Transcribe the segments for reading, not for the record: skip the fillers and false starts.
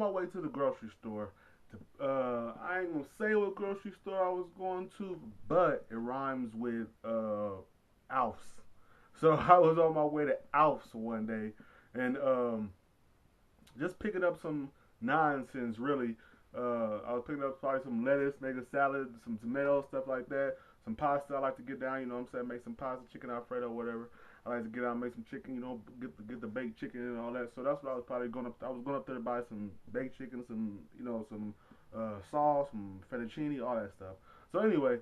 my way to the grocery store. I ain't gonna say what grocery store I was going to, but it rhymes with Alf's. So I was on my way to Alf's one day, and just picking up some nonsense really. I was picking up probably some lettuce, make a salad, some tomatoes, stuff like that. Some pasta I like to get down, you know what I'm saying? Make some pasta, chicken Alfredo, whatever. I like to get out and make some chicken, you know, get the baked chicken and all that. So that's what I was probably going up. I was going up there to buy some baked chicken, some some sauce, some fettuccine, all that stuff. So anyway,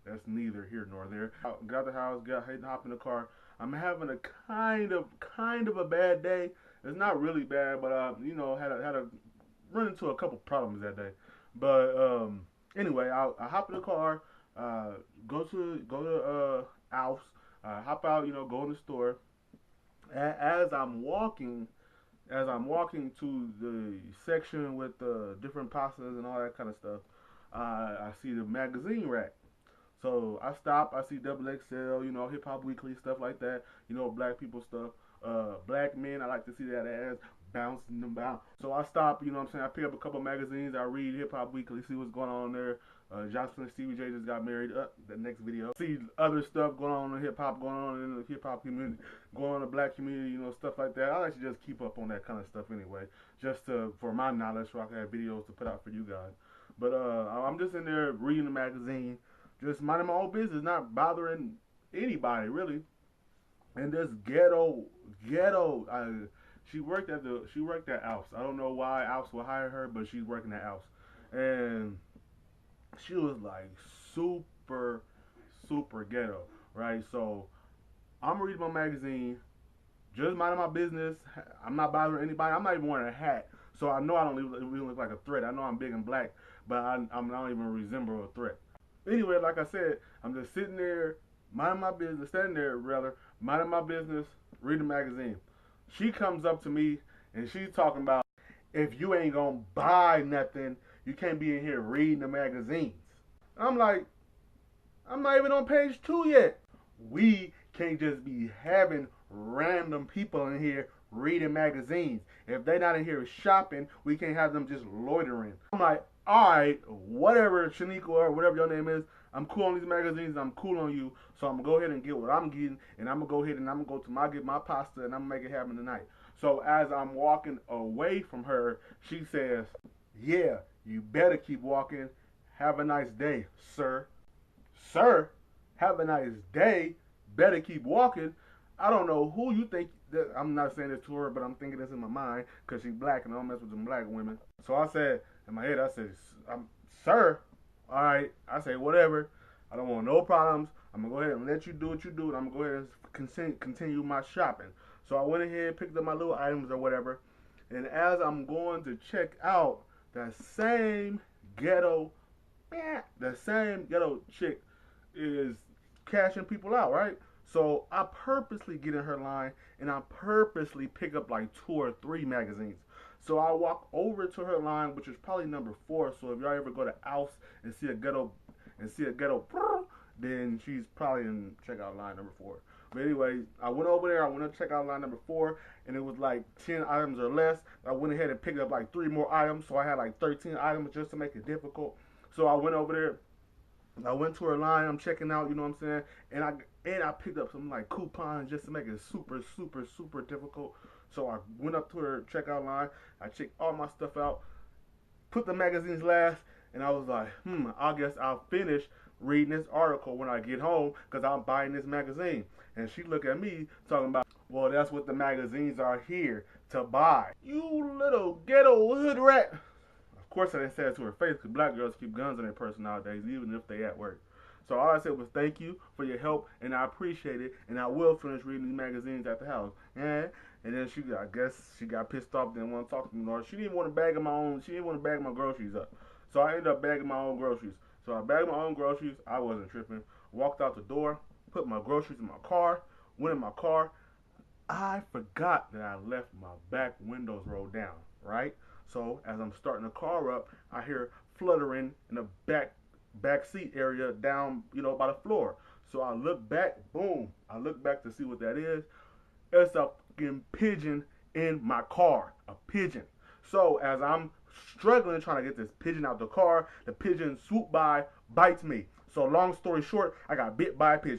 that's neither here nor there. I got out the house, hop in the car. I'm having a kind of a bad day. It's not really bad, but had a run into a couple problems that day. But anyway, I hop in the car, go to Alf's, hop out, go in the store. As I'm walking to the section with the different pastas and all that kind of stuff, I see the magazine rack. So I stop, I see Double XL, Hip Hop Weekly, stuff like that, black people stuff. Black men, I like to see that ass bouncing them out. So I stop, I pick up a couple magazines, I read Hip Hop Weekly, see what's going on there. Jocelyn Stevie J just got married. The next video. See other stuff going on in hip hop, going on in the hip hop community, going on in the black community, stuff like that. I like to just keep up on that kind of stuff anyway, just for my knowledge, so I can have videos to put out for you guys. But I'm just in there reading the magazine, just minding my own business, not bothering anybody really. And this ghetto, she worked at Alf's. I don't know why Alf's will hire her, but she's working at Alf's, and she was like super ghetto, right? So I'm reading my magazine, just minding my business. I'm not bothering anybody. I'm not even wearing a hat, so I know I don't even look like a threat. I know I'm big and black, but I don't even resemble a threat. Anyway, like I said, I'm just sitting there, minding my business, standing there rather, minding my business, reading the magazine. She comes up to me and she's talking about, if you ain't gonna buy nothing, you can't be in here reading the magazines. I'm like, I'm not even on page 2 yet. We can't just be having random people in here reading magazines. If they're not in here shopping, we can't have them just loitering. I'm like, alright, whatever, Shaniqua, or whatever your name is, I'm cool on these magazines, I'm cool on you, so I'm gonna go ahead and get what I'm getting, and I'm gonna go ahead and I'm gonna go to get my pasta, and I'm gonna make it happen tonight. So as I'm walking away from her, she says, yeah, you better keep walking. Have a nice day, sir. Sir, have a nice day. Better keep walking. I don't know who you think that, I'm not saying this to her, but I'm thinking this in my mind because she's black and I don't mess with them black women. So I said, in my head, I said, sir, all right. I say, whatever. I don't want no problems. I'm going to go ahead and let you do what you do, and I'm going to go ahead and continue my shopping. So I went ahead, picked up my little items or whatever, and as I'm going to check out, that same ghetto chick is cashing people out, right? So I purposely get in her line and I purposely pick up like 2 or 3 magazines. So I walk over to her line, which is probably number 4. So if y'all ever go to Alf's and see a ghetto, then she's probably in checkout line number 4. But anyway, I went over there, I went to check out line number 4, and it was like 10 items or less. I went ahead and picked up like 3 more items, so I had like 13 items just to make it difficult. So I went over there, I went to her line, I'm checking out, you know what I'm saying? And I picked up some like coupons just to make it super difficult. So I went up to her checkout line, I checked all my stuff out, put the magazines last, and I was like, I guess I'll finish reading this article when I get home because I'm buying this magazine. And she looked at me talking about, well, that's what the magazines are here to buy. You little ghetto hood rat. Of course I didn't say it to her face because black girls keep guns in their purse nowadays, even if they at work. So all I said was thank you for your help, and I appreciate it, and I will finish reading these magazines at the house. Yeah. And then I guess she got pissed off, didn't want to talk to me more. She didn't want to bag my groceries up. So I ended up bagging my own groceries. So I bagged my own groceries. I wasn't tripping. Walked out the door, put my groceries in my car, went in my car. I forgot that I left my back windows rolled down, right? So as I'm starting the car up, I hear fluttering in the back seat area down, by the floor. So I look back, boom. I look back to see what that is. It's a fucking pigeon in my car, a pigeon. So as I'm struggling trying to get this pigeon out the car, the pigeon swooped by, bites me. So long story short, I got bit by a pigeon.